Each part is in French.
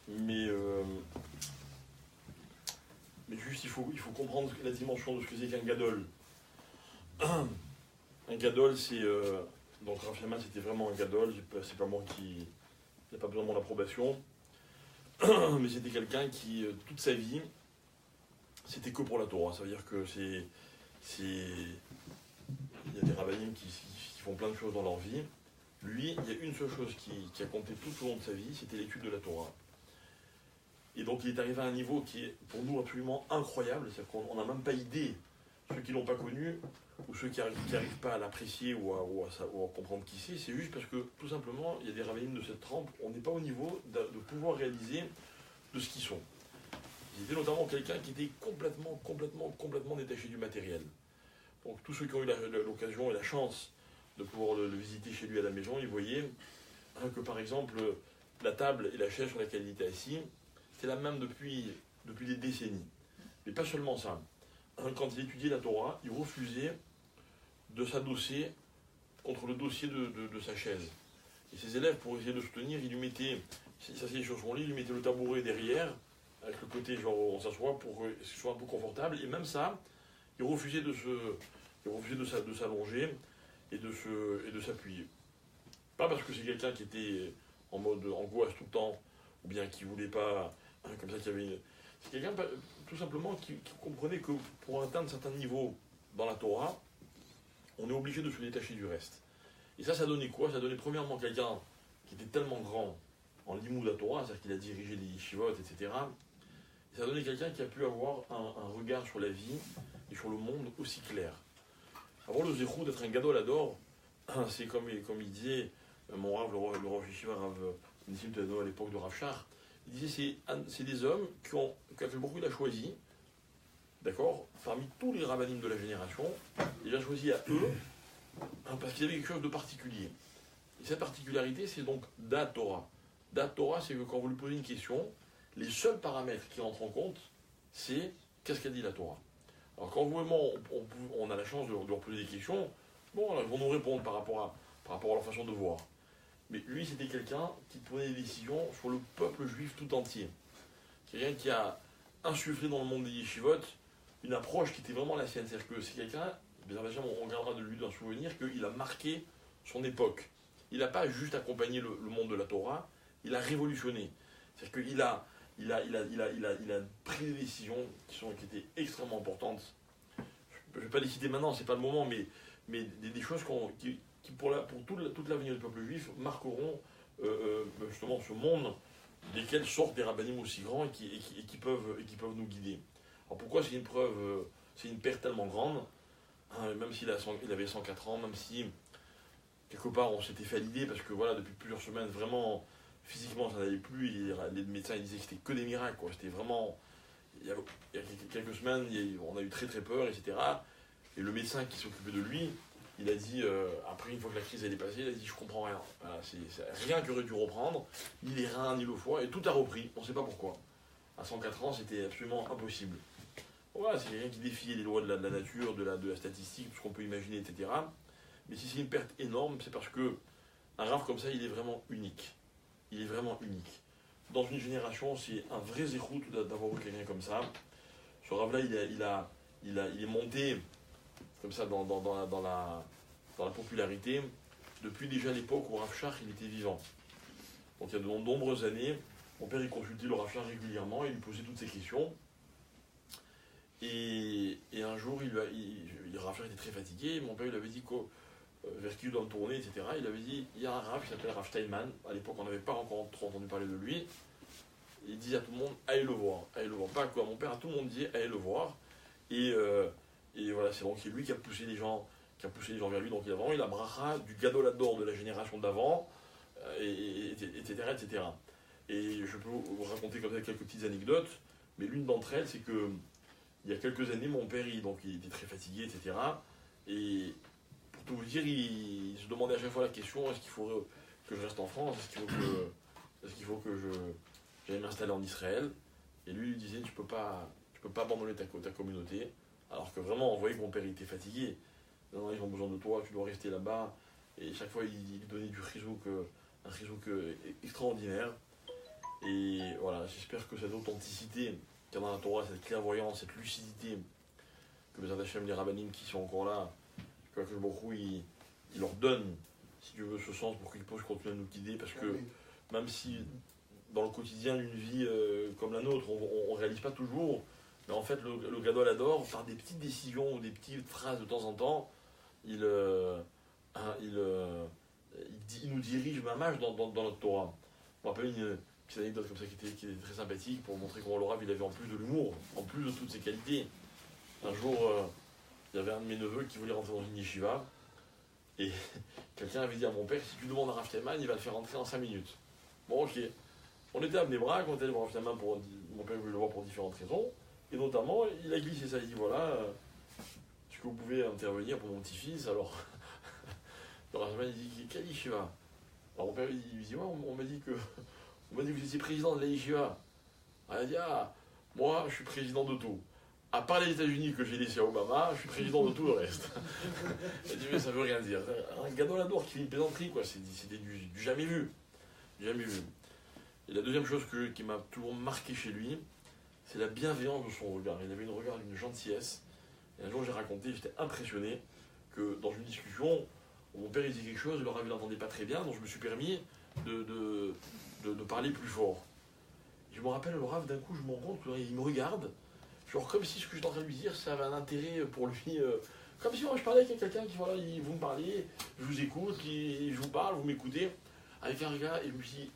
Mais, mais juste, il faut comprendre la dimension de ce que c'est qu'un gadol. Un gadol, c'est... donc Rav Shaman, c'était vraiment un gadol. C'est pas moi qui... Il n'y a pas besoin de mon approbation. Mais c'était quelqu'un qui, toute sa vie, c'était que pour la Torah. Ça veut dire que il y a des rabbinim qui font plein de choses dans leur vie. Lui, il y a une seule chose qui a compté tout au long de sa vie, c'était l'étude de la Torah. Et donc il est arrivé à un niveau qui est pour nous absolument incroyable, c'est-à-dire qu'on n'a même pas idée, ceux qui ne l'ont pas connu, ou ceux qui n'arrivent pas à l'apprécier ou à comprendre qui c'est juste parce que tout simplement, il y a des rabbinim de cette trempe, on n'est pas au niveau de pouvoir réaliser de ce qu'ils sont. Ils étaient notamment quelqu'un qui était complètement détaché du matériel. Donc tous ceux qui ont eu l'occasion et la chance de pouvoir le visiter chez lui à la maison, ils voyaient que par exemple la table et la chaise sur laquelle il était assis, c'était la même depuis des décennies. Mais pas seulement ça. Quand il étudiait la Torah, il refusait de s'adosser contre le dossier de sa chaise. Et ses élèves, pour essayer de se tenir, il s'asseyait sur son lit, il lui mettait le tabouret derrière, avec le côté genre on s'assoit pour que ce soit un peu confortable. Et même ça, il refusait de s'allonger et de s'appuyer. Pas parce que c'est quelqu'un qui était en mode angoisse tout le temps, ou bien qui voulait pas, comme ça qu'il y avait... C'est quelqu'un tout simplement qui comprenait que pour atteindre certains niveaux dans la Torah, on est obligé de se détacher du reste. Et ça donnait quoi? Ça donnait premièrement quelqu'un qui était tellement grand en limoud la Torah, c'est-à-dire qu'il a dirigé des yeshivot, etc. Et ça donnait quelqu'un qui a pu avoir un regard sur la vie et sur le monde aussi clair. Avoir le zéchou d'être un gadol ador, c'est comme il disait, mon Rav, le Rav Yeshiva, Rav Nissim Tadano à l'époque de Rav Shach, il disait c'est des hommes qu'Akadosh Baruch Hu il a choisi, d'accord, parmi tous les rabbinim de la génération, il a choisi à eux, parce qu'ils avaient quelque chose de particulier. Et cette particularité, c'est donc Dat Torah. Dat Torah, c'est que quand vous lui posez une question, les seuls paramètres qui entrent en compte, c'est qu'est-ce qu'a dit la Torah. Alors quand vous et moi, on a la chance de leur poser des questions, bon, alors, ils vont nous répondre par rapport à leur façon de voir. Mais lui, c'était quelqu'un qui prenait des décisions sur le peuple juif tout entier. Quelqu'un qui a insufflé dans le monde des yeshivot une approche qui était vraiment la sienne. C'est-à-dire que c'est quelqu'un, on regardera de lui d'un souvenir, qu'il a marqué son époque. Il n'a pas juste accompagné le monde de la Torah, il a révolutionné. C'est-à-dire qu'il a pris des décisions qui étaient extrêmement importantes. Je ne vais pas les citer maintenant, ce n'est pas le moment, mais des choses qui pour toute l'avenir du peuple juif, marqueront justement ce monde desquels sortent des rabbinim aussi grands et qui peuvent nous guider. Alors pourquoi c'est une preuve, c'est une perte tellement grande, hein, même s'il avait 104 ans, même si quelque part on s'était fait à l'idée, parce que voilà, depuis plusieurs semaines, vraiment, physiquement ça n'allait plus, les médecins ils disaient que c'était que des miracles, quoi. C'était vraiment, il y a quelques semaines, on a eu très peur, etc. Et le médecin qui s'occupait de lui, il a dit, après une fois que la crise elle est passée, il a dit je comprends rien. Voilà, c'est rien qui aurait dû reprendre, ni les reins, ni le foie, et tout a repris, on ne sait pas pourquoi. À 104 ans, c'était absolument impossible. Voilà, c'est quelqu'un qui défiait les lois de la nature, de la statistique, tout ce qu'on peut imaginer, etc. Mais si c'est une perte énorme, c'est parce que un Rav comme ça, il est vraiment unique. Il est vraiment unique. Dans une génération, c'est un vrai zéchout d'avoir eu quelqu'un comme ça. Ce Rav-là, il est monté comme ça dans la popularité depuis déjà l'époque où Rav Shach il était vivant. Donc il y a de nombreuses années, mon père il consultait le Rav Shach régulièrement, il lui posait toutes ces questions. Et un jour, Rav Shach était très fatigué, mon père il avait dit vers qui il doit me tourner, etc. Il avait dit, il y a un Rav qui s'appelle Rav Steinman, à l'époque on n'avait pas encore trop entendu parler de lui. Il disait à tout le monde, allez le voir. Pas à quoi, mon père à tout le monde disait, allez le voir. Et voilà, c'est donc lui qui a poussé les gens vers lui. Donc il a vraiment eu la bracha du gadolador de la génération d'avant, etc. Et je peux vous raconter comme ça quelques petites anecdotes, mais l'une d'entre elles, c'est que il y a quelques années, mon père, il était très fatigué, etc. Et pour tout vous dire, il se demandait à chaque fois la question, est-ce qu'il faut que je reste en France? Est-ce qu'il faut que j'aille m'installer en Israël? Et lui, il lui disait, tu peux pas abandonner ta communauté. Alors que vraiment, on voyait que mon père était fatigué. Non, ils ont besoin de toi, tu dois rester là-bas. Et chaque fois, il donnait un chizouk extraordinaire. Et voilà, j'espère que cette authenticité qu'il y a dans la Torah, cette clairvoyance, cette lucidité, que les Hashem, les rabbinim qui sont encore là, que beaucoup il leur donne, si tu veux, ce sens pour qu'ils puissent continuer à nous guider, parce que même si dans le quotidien, une vie comme la nôtre, on ne réalise pas toujours, mais en fait, le Gadol adore, par des petites décisions ou des petites phrases de temps en temps, il nous dirige mamash dans notre Torah. Je me rappelle une petite anecdote comme ça qui était très sympathique pour montrer comment le Rav il avait en plus de l'humour, en plus de toutes ses qualités. Un jour, il y avait un de mes neveux qui voulait rentrer dans une yeshiva, et quelqu'un avait dit à mon père, si tu demandes à Rav Telman, il va le faire rentrer en 5 minutes. Bon, ok. On était à Bnei-Brak, on était allé voir Rav Telman, mon père voulait le voir pour différentes raisons, et notamment, il a glissé ça, il dit, voilà, est-ce que vous pouvez intervenir pour mon petit-fils? Alors, le Rav Telman, il dit, quelle yeshiva? Alors mon père, il dit, ouais, on m'a dit que vous étiez président de la yeshiva. Il a dit, ah, moi, je suis président de tout. À part les États-Unis que j'ai laissé à Obama, je suis président de tout le reste. Il a dit, mais ça veut rien dire. Un Gadol Hador qui fait une plaisanterie, quoi. C'était du jamais vu. Du jamais vu. Et la deuxième chose qui m'a toujours marqué chez lui, c'est la bienveillance de son regard. Il avait un regard d'une gentillesse. Et un jour, j'ai raconté, j'étais impressionné que dans une discussion, mon père il disait quelque chose, le Rav il n'entendait pas très bien, donc je me suis permis de parler plus fort. Je me rappelle, le Rav, d'un coup, je me rends compte qu'il me regarde, genre comme si ce que j'étais en train de lui dire, ça avait un intérêt pour lui. Comme si moi, je parlais avec quelqu'un qui, voilà, vous me parlez, je vous écoute, je vous parle, vous m'écoutez, avec un regard, et je me suis dit,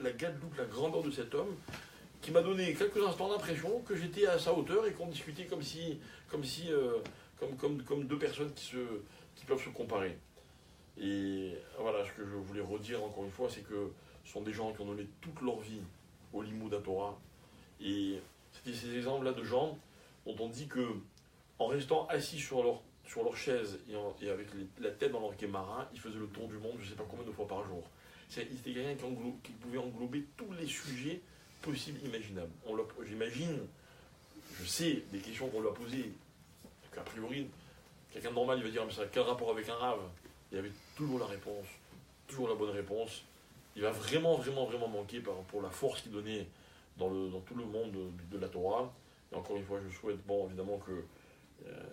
la gadoute, la grandeur de cet homme, qui m'a donné quelques instants l'impression que j'étais à sa hauteur et qu'on discutait comme deux personnes qui peuvent se comparer. Et voilà, ce que je voulais redire encore une fois, c'est que ce sont des gens qui ont donné toute leur vie au Limoud Torah. Et c'était ces exemples-là de gens dont on dit que, en restant assis sur leur chaise et avec la tête dans leur guémarin, ils faisaient le tour du monde, je ne sais pas combien de fois par jour. C'était quelqu'un qui pouvait englober tous les sujets possibles, imaginables. J'imagine, je sais des questions qu'on lui a posées, qu'a priori, quelqu'un de normal, il va dire, mais ça a quel rapport avec un rave? Il y avait toujours la réponse, toujours la bonne réponse. Il va vraiment, vraiment, vraiment manquer pour la force qu'il donnait dans tout le monde de la Torah. Et encore une fois, je souhaite, bon, évidemment que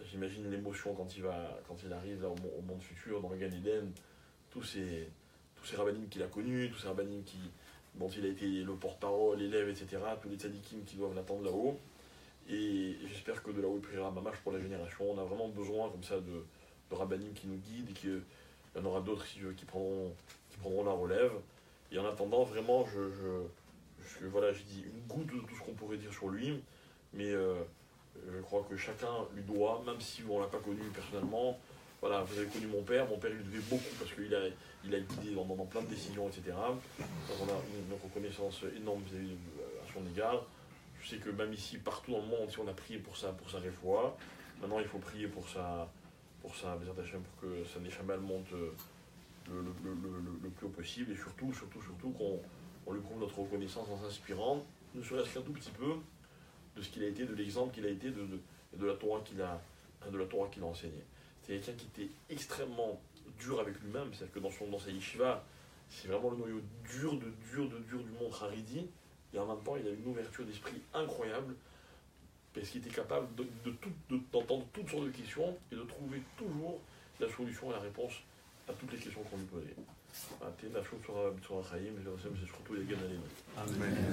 j'imagine l'émotion quand il arrive là, au monde futur, dans le Gan Eden, tous ces rabbinim qu'il a connus, tous ces rabbinim dont il a été le porte-parole, l'élève, etc., tous les tzadikim qui doivent l'attendre là-haut. Et j'espère que de là-haut, il priera mamash pour la génération. On a vraiment besoin comme ça de rabbinim qui nous guident et qu'il y en aura d'autres qui prendront la relève. Et en attendant, vraiment, voilà, j'ai dit une goutte de tout ce qu'on pourrait dire sur lui, mais je crois que chacun lui doit, même si on ne l'a pas connu personnellement. Voilà, vous avez connu mon père il lui devait beaucoup parce qu'il a guidé dans plein de décisions, etc. Donc on a une reconnaissance énorme à son égard. Je sais que même ici, partout dans le monde, si on a prié pour sa réfoua, maintenant il faut prier pour que sa Neshamal monte le plus haut possible, et surtout qu'on lui prouve notre reconnaissance en s'inspirant, ne serait-ce qu'un tout petit peu, de ce qu'il a été, de l'exemple qu'il a été, de la Torah qu'il a enseigné. C'est quelqu'un qui était extrêmement dur avec lui-même, c'est-à-dire que dans sa yeshiva, c'est vraiment le noyau dur du monde haridi, et en même temps il a une ouverture d'esprit incroyable, parce qu'il était capable d'entendre toutes sortes de questions et de trouver toujours la solution et la réponse à toutes les questions qu'on lui posait. Amen.